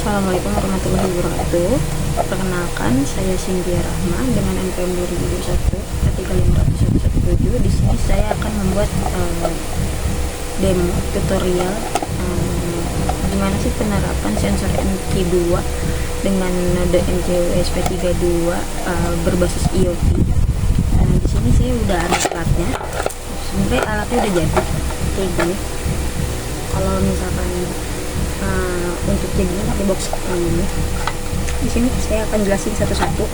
Assalamualaikum warahmatullahi wabarakatuh. Perkenalkan, saya Cynthia Rahma dengan NPM 2021 35117. Di sini saya akan membuat demo tutorial gimana sih penerapan sensor NQ2 dengan node NCU ESP32 berbasis IoT. Di sini saya udah ada alatnya. Sebenarnya alatnya udah jadi kayak gini. Kalau misalkan untuk jadinya pakai box ini, di sini saya akan jelasin satu-satu.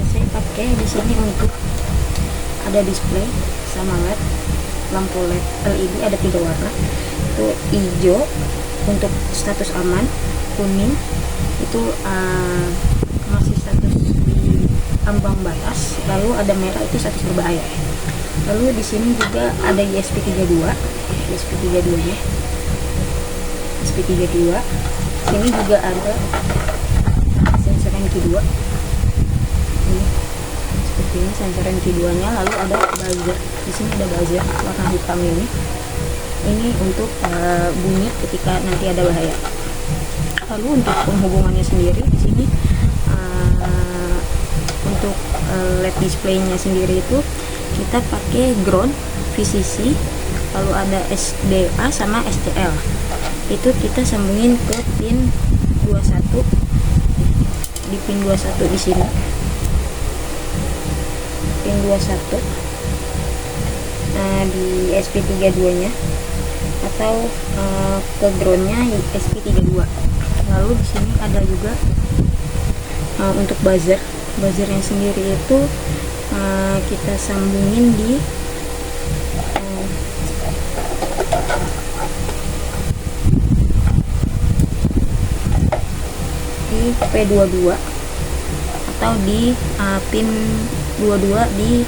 Saya pakai di sini untuk ada display sama LED, lampu LED LED ada 3 warna. Itu hijau untuk status aman, kuning itu masih status di ambang batas, lalu ada merah itu status berbahaya. Lalu di sini juga ada ESP32 nya. ESP32. Sini juga ada sensor NQ2. Ini seperti ini sensor NQ2-nya, lalu ada buzzer. Di sini ada buzzer warna hitam ini. Ini untuk bunyi ketika nanti ada bahaya. Lalu untuk penghubungannya sendiri di sini untuk LED displaynya sendiri itu kita pakai ground VCC, lalu ada SDA sama SCL. Itu kita sambungin ke pin 21 di pin 21 di sini, pin 21 di SP32 nya atau ke groundnya SP32. Lalu di sini ada juga untuk buzzernya sendiri itu kita sambungin di P22 atau di pin 22 di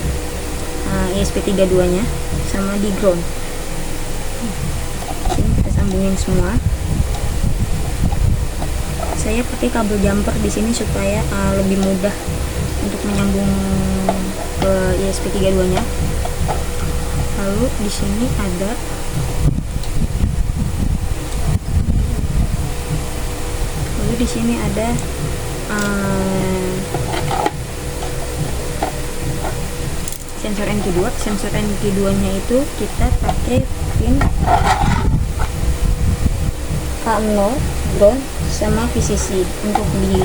ESP32 nya sama di ground. Ini kita sambungin semua. Saya pakai kabel jumper di sini supaya lebih mudah untuk menyambung ke ESP32 nya. Lalu di sini ada di sini ada sensor NQ2. Sensor NQ2 nya itu kita pakai pin A0 ground sama VCC. Untuk di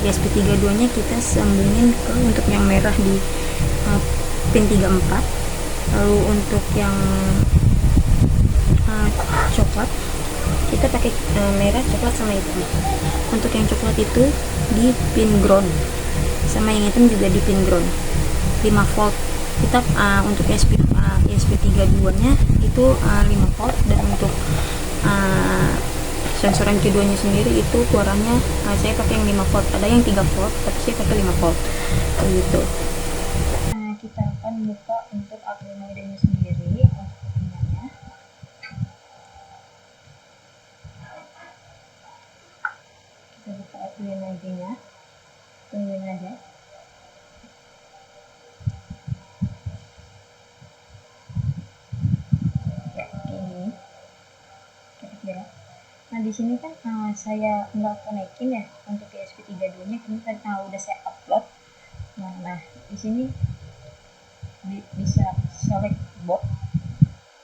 ESP32 nya kita sambungin ke untuk yang merah di pin 34. Lalu untuk yang coklat kita pakai merah, coklat sama hitam. Untuk yang coklat itu di pin ground, sama yang hitam juga di pin ground 5 volt. Kita untuk ESP32 nya itu 5 volt, dan untuk sensor NQ2 nya sendiri itu keluarannya saya pakai yang 5 volt. Ada yang 3 volt, tapi saya pakai 5 volt gitu. Kita akan buka untuk Arduino nya sendiri untuk ketinggiannya. Kita buka Arduino nya, tungguin aja. Ya, ini kira-kira. Nah di sini kan saya nggak konekin ya untuk ESP32 nya, ini kan udah saya upload. Nah di sini bisa select box.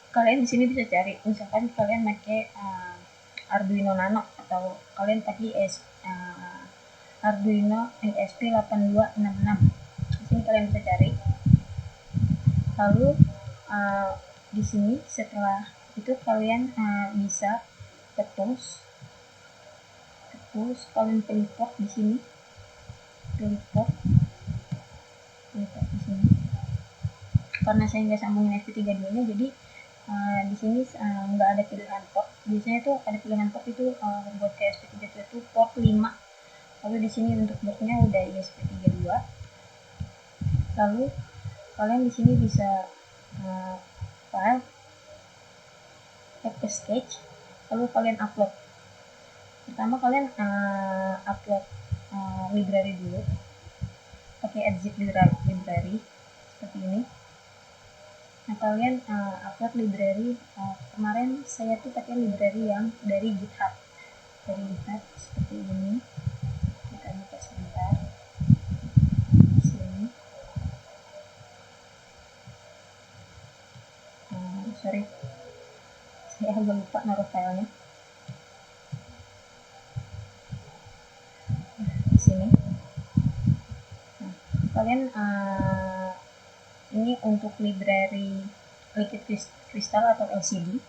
Kalian di sini bisa cari, misalkan kalian pakai Arduino Nano atau kalian pakai Arduino ESP8266. Di sini kalian bisa cari. Lalu di sini setelah itu kalian bisa ketus, kalian pilih port di sini, pilih port di sini. Karena saya nggak sambungin ESP32 nya, jadi di sini nggak ada pilihan port. Biasanya tuh ada pilihan port itu buat ke ESP32 itu port 5. Lalu di sini untuk boxnya udah ESP32. Lalu kalian di sini bisa file, add ke sketch, lalu kalian upload. Pertama kalian upload library dulu, pakai add zip library seperti ini. Nah kalian upload library, kemarin saya tuh pakai library yang dari GitHub. Dari lihat seperti ini, kita buka sebentar di sini. Sorry, saya agak lupa naruh filenya. Di sini. Nah, kalian ini untuk library liquid crystal atau LCD.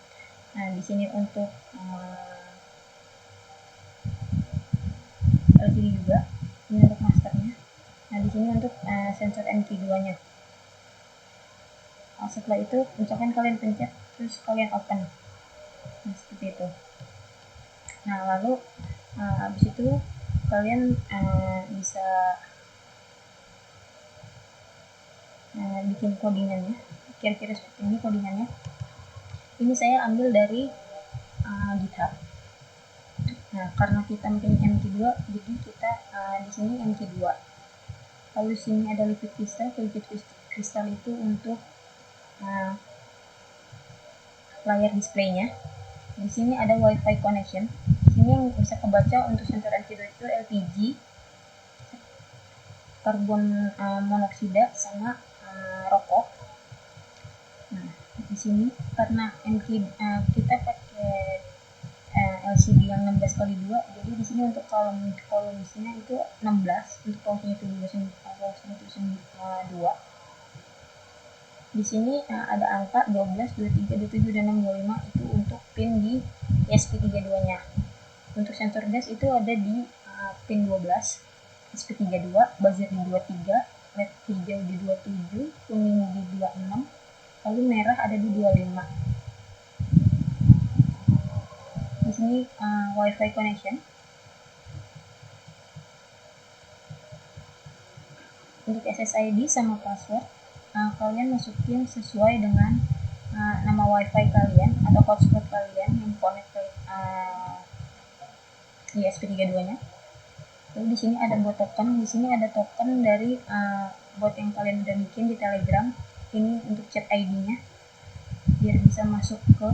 Nah, di sini untuk LCD juga. Ini untuk masternya. Nah, di sini untuk sensor NQ2-nya. Nah, setelah itu, misalkan kalian pencet, terus kalian open. Nah, seperti itu. Nah, lalu habis itu kalian bisa bikin codingannya. Kira-kira seperti ini codingannya. Ini saya ambil dari GitHub. Nah, karena kita mempunyai MQ2, jadi kita di sini MQ2. Lalu sini ada liquid crystal. Liquid crystal itu untuk layar displaynya. Di sini ada WiFi connection. Di sini yang bisa kebaca untuk sensor NQ2 itu LPG, karbon monoksida, sama rokok. Nah, di sini karena kita pakai LCD yang 16x2, jadi di sini untuk kolomnya itu 16, untuk kolomnya itu 2. Di sini ada angka 12, 23, 27, dan 6, 25 itu untuk pin di ESP32-nya. Untuk sensor gas itu ada di pin 12, ESP32, buzzer di 23, LED hijau di 27, kuning di 26, lalu merah ada di 25. Di sini WiFi connection. Untuk SSID sama password, kalian masukin sesuai dengan nama WiFi kalian atau hotspot kalian yang connect ke ESP32-nya. Lalu di sini ada bot token. Di sini ada token dari bot yang kalian udah bikin di Telegram. Ini untuk chat ID-nya, biar bisa masuk ke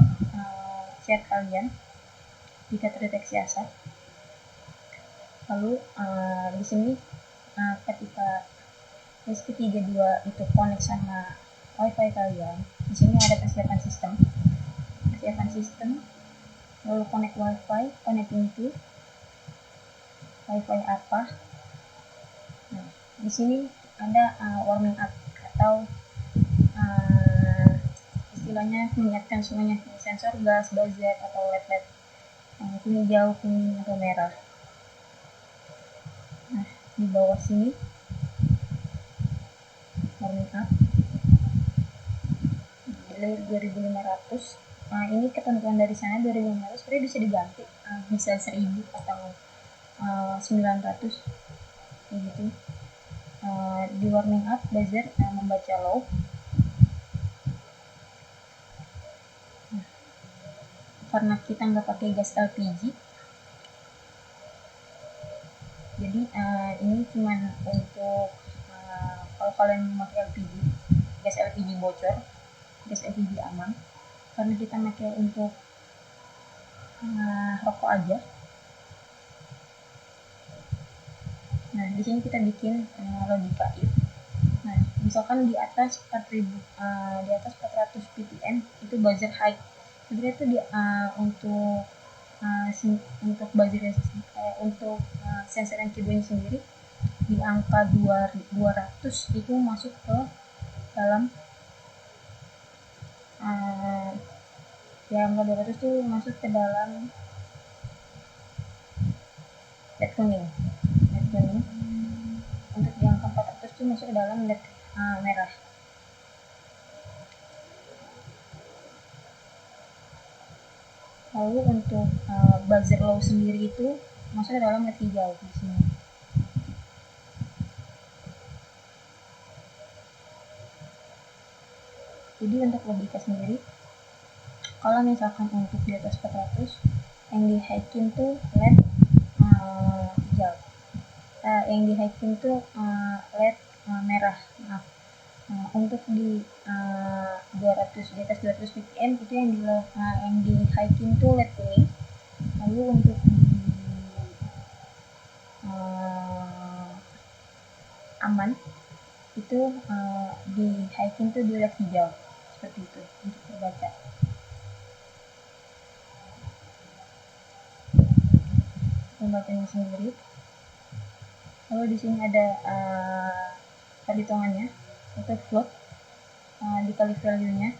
chat kalian jika terdeteksi asap. Lalu di sini ketika ESP32 itu connect sama WiFi kalian, di sini ada persiapan sistem, lalu connect WiFi, connecting to WiFi apa. Nah, di sini ada warming up atau istilahnya menyiapkan semuanya, sensor gas, buzzer, atau LED kuning hijau, kuning, atau merah. Nah, di bawah sini warming up delay 2500. Nah, ini ketentuan dari sana 2500, sebenarnya bisa diganti, bisa 1000 atau 900 gitu. Di warming up buzzer membaca low. Karena kita nggak pakai gas LPG, jadi ini cuma untuk kalau kalian memakai LPG, gas LPG bocor, gas LPG aman. Karena kita pakai untuk rokok aja. Nah, di sini kita bikin logika if. Nah, misalkan di atas 400 ppm itu buzzer high. Sebenarnya itu untuk buzzer untuk sensor NQ2 sendiri di angka 200 itu masuk ke dalam di angka 200 itu masuk ke dalam LED kuning. Untuk di angka 400 itu masuk ke dalam LED merah. Lalu untuk buzzer low sendiri itu masuk ke dalam LED hijau di sini. Jadi untuk logika sendiri, kalau misalkan untuk di atas 400 yang di hiking tuh LED hijau, yang di hiking tuh LED merah. Untuk di 200 di atas 200 ppm itu yang di hiking tuh LED kuning. Lalu untuk di itu di highlighting tuh dilihat hijau seperti itu untuk terbaca. Pembacanya sendiri. Lalu di sini ada perhitungannya, itu float, dikali value-nya,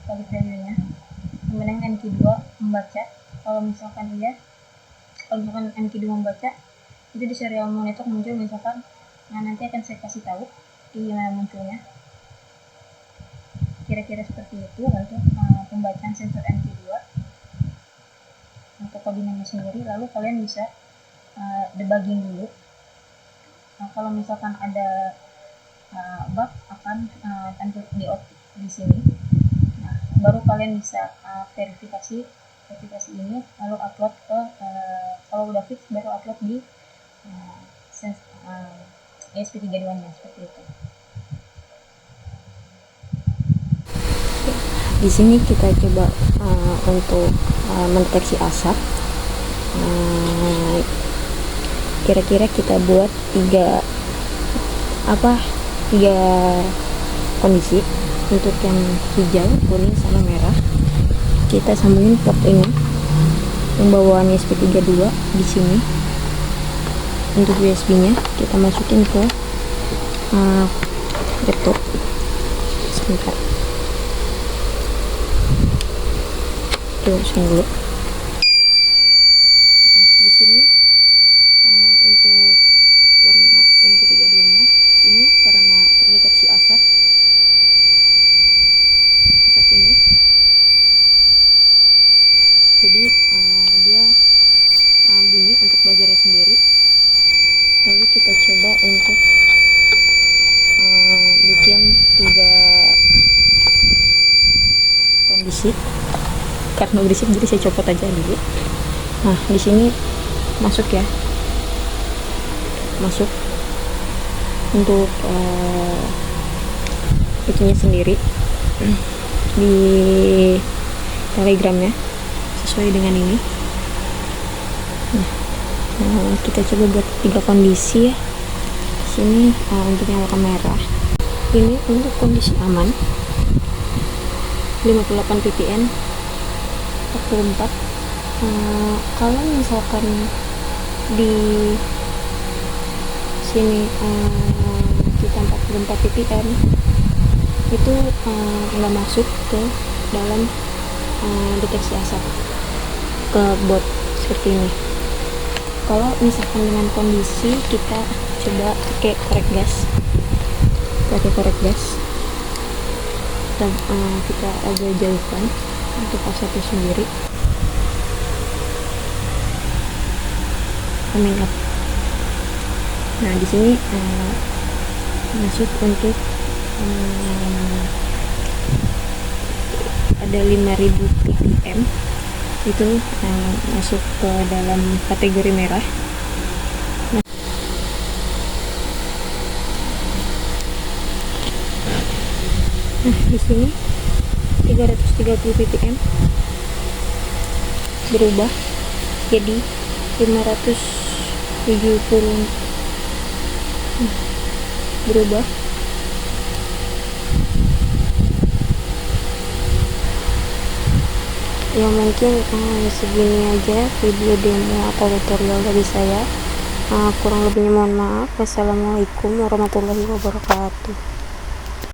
kemudian MQ2 membaca. Kalau misalkan MQ2 membaca, itu di serial monitor muncul misalkan, nanti akan saya kasih tahu di mana munculnya. Kira-kira seperti itu untuk pembacaan sensor MQ2 untuk kodingannya sendiri. Lalu kalian bisa debugging dulu. Kalau misalkan ada bug akan tampil di sini. Baru kalian bisa verifikasi ini, lalu upload ke kalau udah fix baru upload di ESP32-nya seperti itu. Di sini kita coba untuk mendeteksi asap. Kira-kira kita buat tiga kondisi. Untuk yang hijau, kuning, sama merah, kita sambungin port ini pembawaan ESP32 di sini. Untuk USB-nya kita masukin ke laptop. Sebentar, teruskan dulu. Di sini untuk warming up MQ32-nya ini karena terdeteksi asap ini, jadi dia bunyi untuk buzzernya sendiri. Lalu kita coba untuk bikin 3 kondisi. Karena berisik jadi saya copot aja dulu. Nah, di sini masuk untuk itunya sendiri di telegramnya sesuai dengan ini. Nah, kita coba buat 3 kondisi ya. Di sini untuk yang warna merah ini untuk kondisi aman 58 ppm 44. Kalau misalkan di sini kita 44 ppm itu nggak masuk ke dalam deteksi asap ke bot seperti ini. Kalau misalkan dengan kondisi kita coba pakai korek gas, kita agak jauhkan untuk asapnya sendiri. Nah, di sini masuk untuk ada 5000 ppm itu masuk ke dalam kategori merah. Nah, di sini 330 ppm berubah jadi 570, berubah. Ya mungkin segini aja video demo atau tutorial dari saya. Kurang lebihnya mohon maaf. Wassalamualaikum warahmatullahi wabarakatuh.